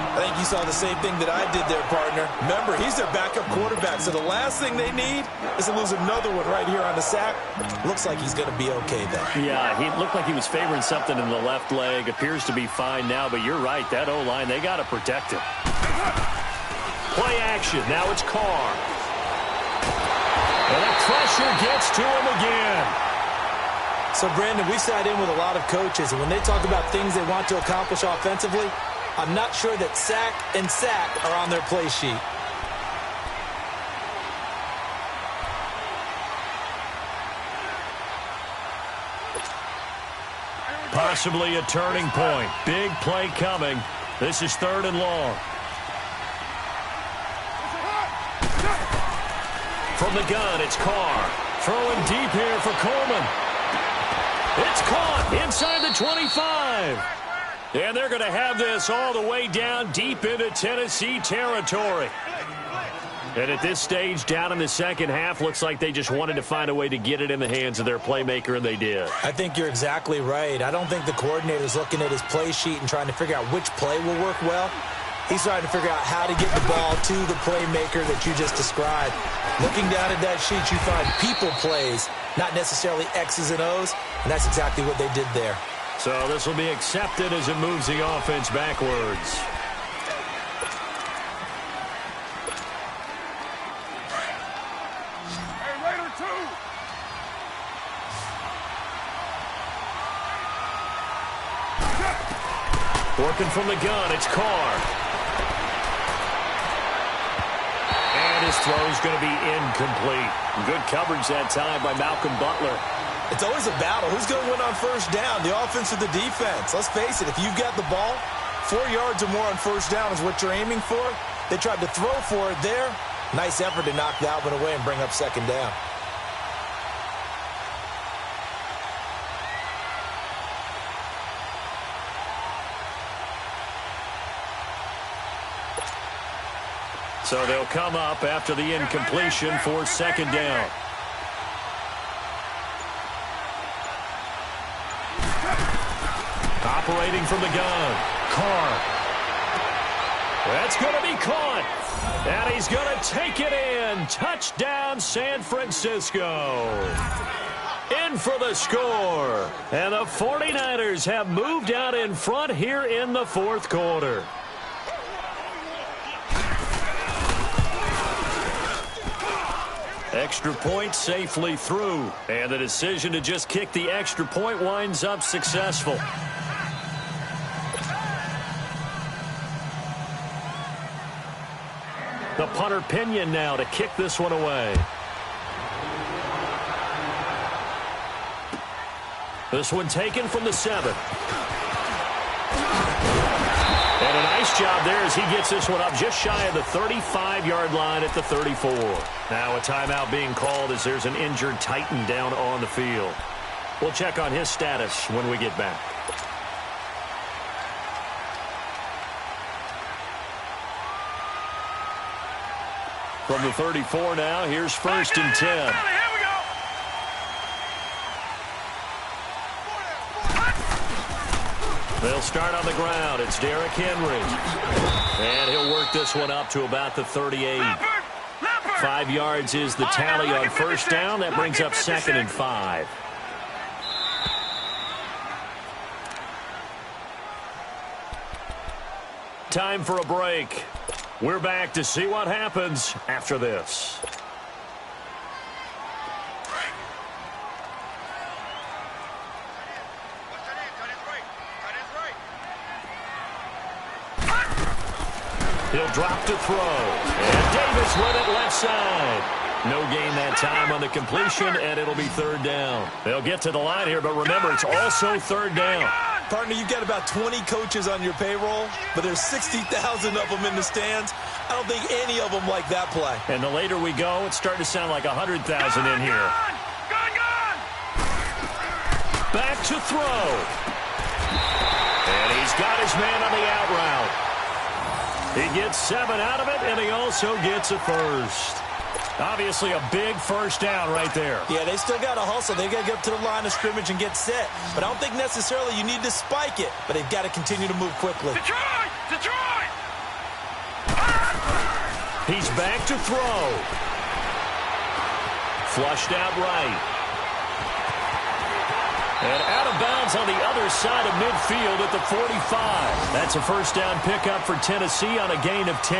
I think you saw the same thing that I did there, partner. Remember, he's their backup quarterback, so the last thing they need is to lose another one right here on the sack. Looks like he's going to be okay, though. Yeah, he looked like he was favoring something in the left leg. Appears to be fine now, but you're right. That O-line, they got to protect him. Play action. Now it's Carr. And the pressure gets to him again. So, Brandon, we sat in with a lot of coaches, and when they talk about things they want to accomplish offensively, I'm not sure that sack and sack are on their play sheet. Possibly a turning point. Big play coming. This is 3rd and long. From the gun, it's Carr. Throwing deep here for Coleman. It's caught inside the 25. And they're going to have this all the way down deep into Tennessee territory. And at this stage, down in the second half, looks like they just wanted to find a way to get it in the hands of their playmaker, and they did. I think you're exactly right. I don't think the coordinator's looking at his play sheet and trying to figure out which play will work well. He's trying to figure out how to get the ball to the playmaker that you just described. Looking down at that sheet, you find people plays, not necessarily X's and O's, and that's exactly what they did there. So this will be accepted as it moves the offense backwards. Working from the gun, it's Carr. And his throw's going to be incomplete. Good coverage that time by Malcolm Butler. It's always a battle. Who's going to win on first down, the offense or the defense? Let's face it, if you've got the ball, 4 yards or more on first down is what you're aiming for. They tried to throw for it there. Nice effort to knock that one away and bring up second down. So they'll come up after the incompletion for second down. Operating from the gun, Carr. That's going to be caught. And he's going to take it in. Touchdown, San Francisco. In for the score. And the 49ers have moved out in front here in the fourth quarter. Extra point safely through. And the decision to just kick the extra point winds up successful. The punter Pinion now to kick this one away. This one taken from the 7. And a nice job there as he gets this one up just shy of the 35-yard line at the 34. Now a timeout being called as there's an injured Titan down on the field. We'll check on his status when we get back. From the 34 now, here's 1st and 10. They'll start on the ground. It's Derrick Henry. And he'll work this one up to about the 38. 5 yards is the tally on first down. That brings up 2nd and 5. Time for a break. We're back to see what happens after this. He'll drop to throw. And Davis with it left side. No gain that time on the completion, and it'll be 3rd down. They'll get to the line here, but remember, it's also 3rd down. Partner, you've got about 20 coaches on your payroll, but there's 60,000 of them in the stands. I don't think any of them like that play. And the later we go, it's starting to sound like 100,000 in here. Back to throw. And he's got his man on the out route. He gets 7 out of it, and he also gets a first. Obviously a big first down right there. Yeah, they still got to hustle. They got to get up to the line of scrimmage and get set. But I don't think necessarily you need to spike it. But they've got to continue to move quickly. Detroit! Detroit! He's back to throw. Flushed out right. And out of bounds on the other side of midfield at the 45. That's a first down pickup for Tennessee on a gain of 10.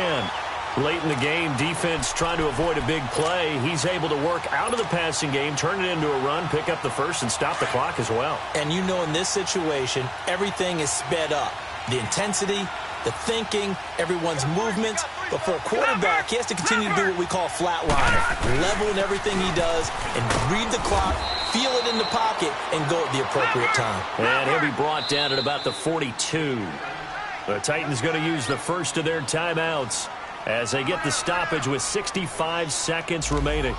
Late in the game, defense trying to avoid a big play. He's able to work out of the passing game, turn it into a run, pick up the first, and stop the clock as well. And you know in this situation, everything is sped up. The intensity, the thinking, everyone's movements. But for a quarterback, he has to continue to do what we call flatliner. Level in everything he does and read the clock, feel it in the pocket, and go at the appropriate time. And he'll be brought down at about the 42. The Titans going to use the first of their timeouts as they get the stoppage with 65 seconds remaining.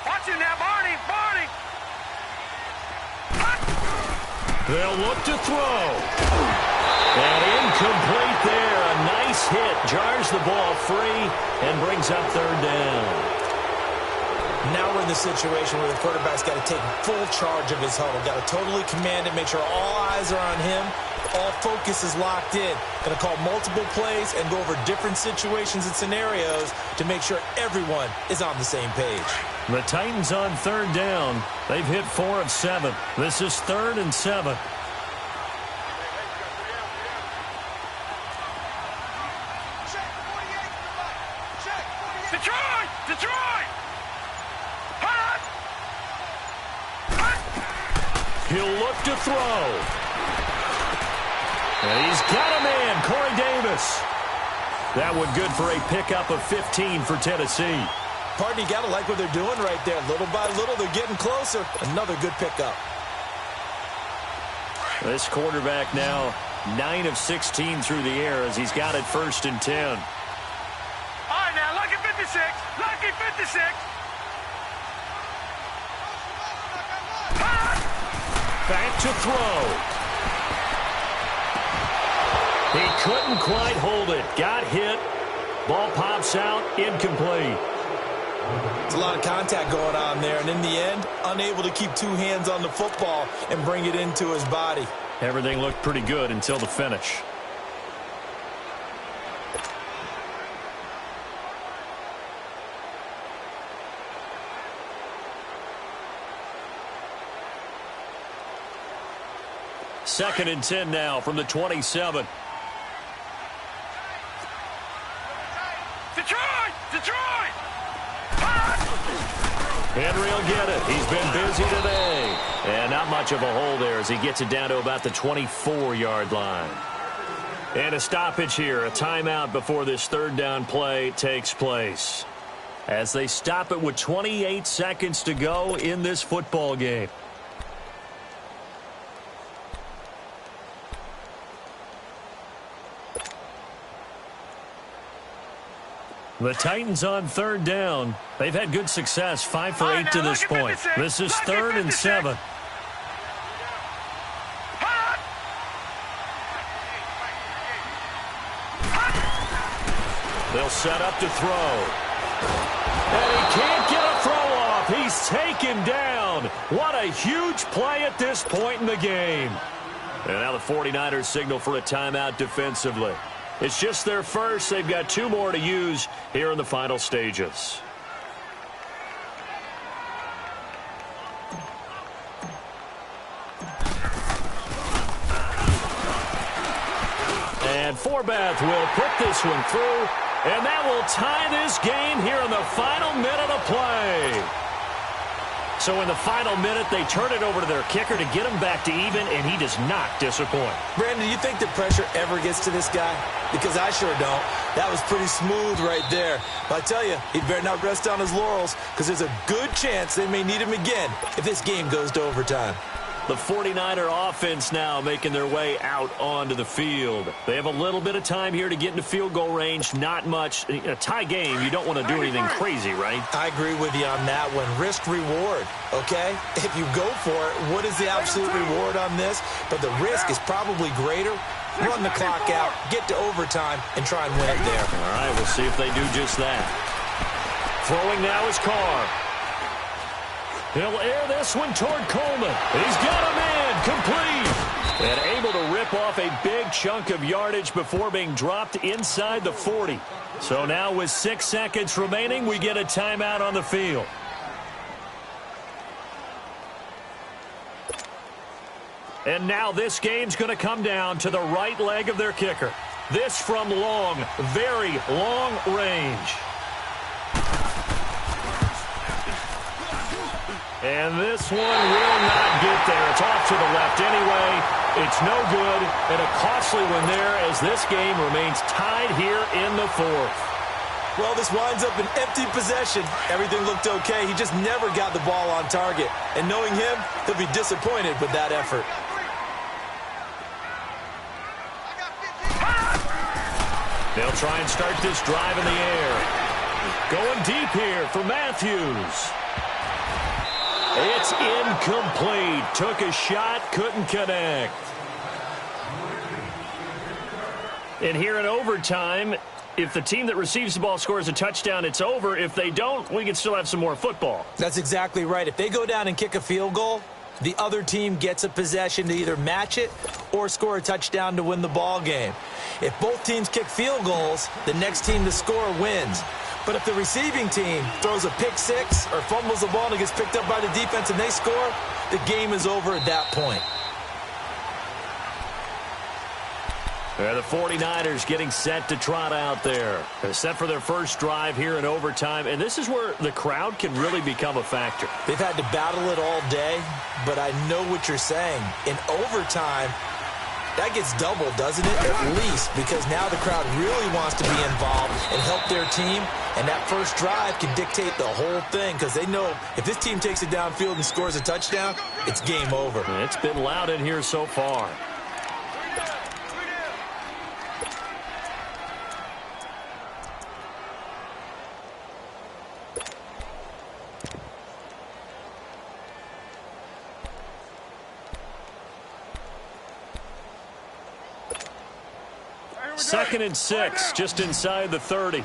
Watching now, Barney. They'll look to throw. And incomplete there. A nice hit. Jars the ball free and brings up third down. Now we're in the situation where the quarterback's got to take full charge of his huddle. Got to totally command it, make sure all eyes are on him. All focus is locked in. Going to call multiple plays and go over different situations and scenarios to make sure everyone is on the same page. The Titans on third down. They've hit 4 of 7. This is 3rd and 7. Detroit! He'll look to throw. And he's got a man, Corey Davis. That one good for a pickup of 15 for Tennessee. Partner, you got to like what they're doing right there. Little by little, they're getting closer. Another good pickup. This quarterback now 9 of 16 through the air as he's got it 1st and 10. All right, now, lucky 56. Lucky 56. Back to throw. He couldn't quite hold it. Got hit. Ball pops out. Incomplete. There's a lot of contact going on there, and in the end, unable to keep 2 hands on the football and bring it into his body. Everything looked pretty good until the finish. Second and 10 now from the 27. Detroit! Henry will get it. He's been busy today. And not much of a hole there as he gets it down to about the 24-yard line. And a stoppage here, a timeout before this third down play takes place. As they stop it with 28 seconds to go in this football game. The Titans on third down. They've had good success, 5 for 8 to this point. This is 3rd and 7. They'll set up to throw. And he can't get a throw off. He's taken down. What a huge play at this point in the game. And now the 49ers signal for a timeout defensively. It's just their first. They've got 2 more to use here in the final stages. And Forbath will put this one through, and that will tie this game here in the final minute of play. So in the final minute, they turn it over to their kicker to get him back to even, and he does not disappoint. Brandon, do you think the pressure ever gets to this guy? Because I sure don't. That was pretty smooth right there. But I tell you, he better not rest on his laurels because there's a good chance they may need him again if this game goes to overtime. The 49er offense now making their way out onto the field. They have a little bit of time here to get into field goal range. Not much. In a tie game, you don't want to do anything crazy, right? I agree with you on that one. Risk-reward, okay? If you go for it, what is the absolute reward on this? But the risk is probably greater. Run the clock out, get to overtime, and try and win it there. All right, we'll see if they do just that. Throwing now is Carr. He'll air this one toward Coleman. He's got a man complete. And able to rip off a big chunk of yardage before being dropped inside the 40. So now with 6 seconds remaining, we get a timeout on the field. And now this game's going to come down to the right leg of their kicker. This from long, very long range. And this one will not get there. It's off to the left anyway. It's no good, and a costly one there as this game remains tied here in the fourth. Well, this winds up an empty possession. Everything looked okay. He just never got the ball on target. And knowing him, he'll be disappointed with that effort. They'll try and start this drive in the air. Going deep here for Matthews. It's incomplete. Took a shot, couldn't connect. And here in overtime, if the team that receives the ball scores a touchdown, it's over. If they don't, we can still have some more football. That's exactly right. If they go down and kick a field goal, the other team gets a possession to either match it or score a touchdown to win the ball game. If both teams kick field goals, the next team to score wins. But if the receiving team throws a pick six or fumbles the ball and it gets picked up by the defense and they score, the game is over at that point. The 49ers getting set to trot out there. They're set for their first drive here in overtime, and this is where the crowd can really become a factor. They've had to battle it all day, but I know what you're saying. In overtime, that gets doubled, doesn't it? At least, because now the crowd really wants to be involved and help their team, and that first drive can dictate the whole thing because they know if this team takes it downfield and scores a touchdown, it's game over. It's been loud in here so far. Second and 6, just inside the 30.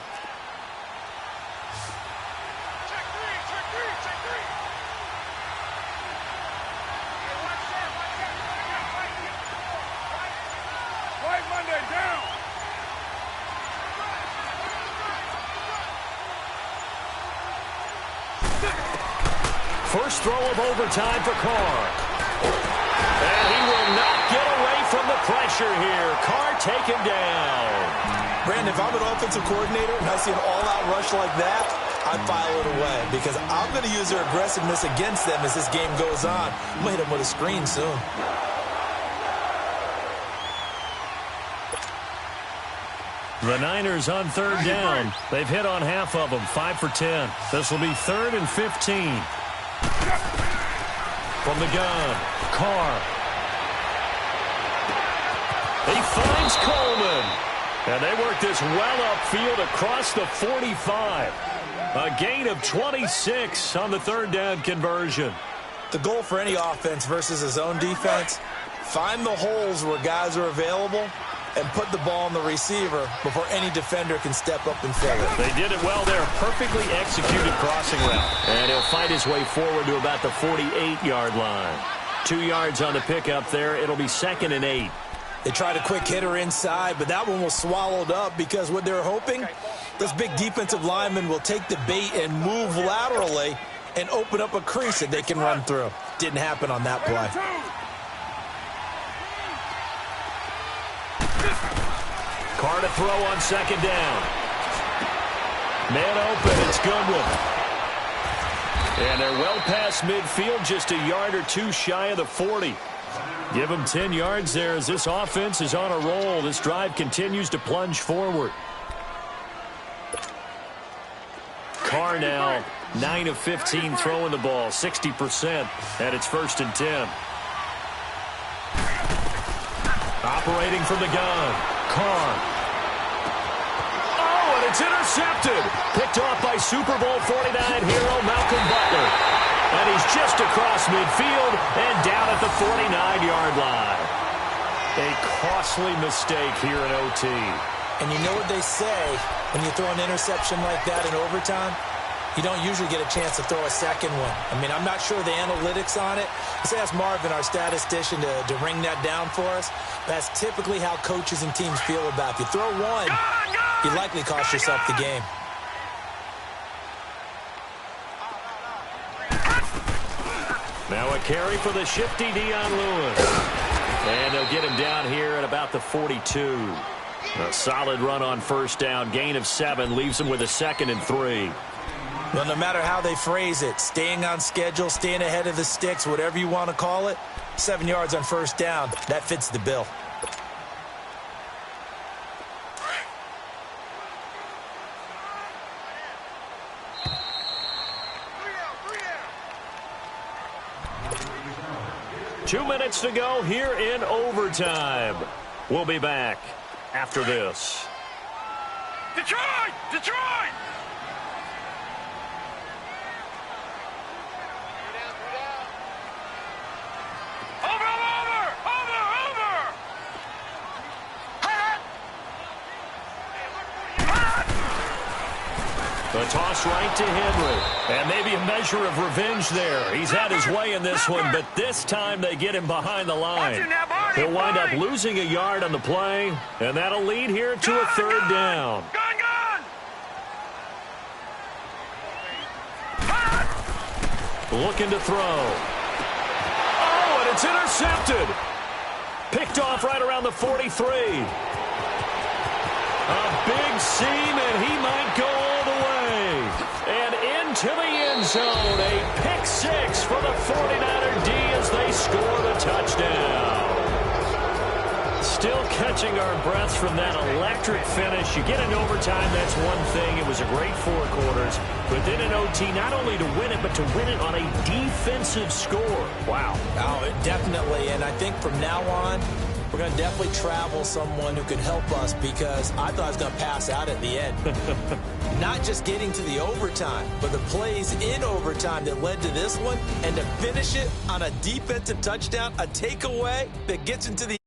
First throw of overtime for Carr. And he will not get away from the pressure here. Carr taken down. Brandon, if I'm an offensive coordinator and I see an all-out rush like that, I file it away because I'm going to use their aggressiveness against them as this game goes on. I'm going to hit them with a screen soon. The Niners on third down. They've hit on half of them, 5 for 10. This will be 3rd and 15. From the gun, Carr. He finds Coleman. And they work this well upfield across the 45. A gain of 26 on the third down conversion. The goal for any offense versus his own defense, find the holes where guys are available and put the ball on the receiver before any defender can step up and fill it. They did it well there. Perfectly executed crossing route. And he'll fight his way forward to about the 48-yard line. 2 yards on the pickup there. It'll be 2nd and 8. They tried a quick hitter inside, but that one was swallowed up because what they're hoping, this big defensive lineman will take the bait and move laterally and open up a crease that they can run through. Didn't happen on that play. Carr to throw on 2nd down. Man open, it's Goodwin. And they're well past midfield, just a yard or two shy of the 40. Give them 10 yards there as this offense is on a roll. This drive continues to plunge forward. Carr now 9 of 15 throwing the ball, 60%, and it's 1st and 10. Operating from the gun, Carr. Oh, and it's intercepted. Picked off by Super Bowl 49 hero Malcolm Butler. And he's just across midfield and down at the 49-yard line. A costly mistake here in OT. And you know what they say when you throw an interception like that in overtime? You don't usually get a chance to throw a second one. I mean, I'm not sure the analytics on it. Let's ask Marvin, our statistician, to ring that down for us. That's typically how coaches and teams feel about it. If you throw one, you likely cost yourself the game. Now a carry for the shifty Dion Lewis. And they'll get him down here at about the 42. A solid run on first down. Gain of 7 leaves him with a 2nd and 3. Well, no matter how they phrase it, staying on schedule, staying ahead of the sticks, whatever you want to call it, 7 yards on first down, that fits the bill. Two minutes to go here in overtime. We'll be back after this. Detroit! Detroit! The toss right to Henry. And maybe a measure of revenge there. He's had his way in this one, but this time they get him behind the line. He'll wind up losing a yard on the play, and that'll lead here to a 3rd down. Looking to throw. Oh, and it's intercepted. Picked off right around the 43. A big seam, and he might go all the way. And into the end zone, a pick 6 for the 49er D as they score the touchdown. Still catching our breaths from that electric finish. You get in overtime, that's one thing. It was a great 4 quarters. But then in OT, not only to win it, but to win it on a defensive score. Wow. Oh, definitely. And I think from now on, we're going to definitely travel someone who can help us, because I thought I was going to pass out at the end. Not just getting to the overtime, but the plays in overtime that led to this one, and to finish it on a defensive touchdown, a takeaway that gets into the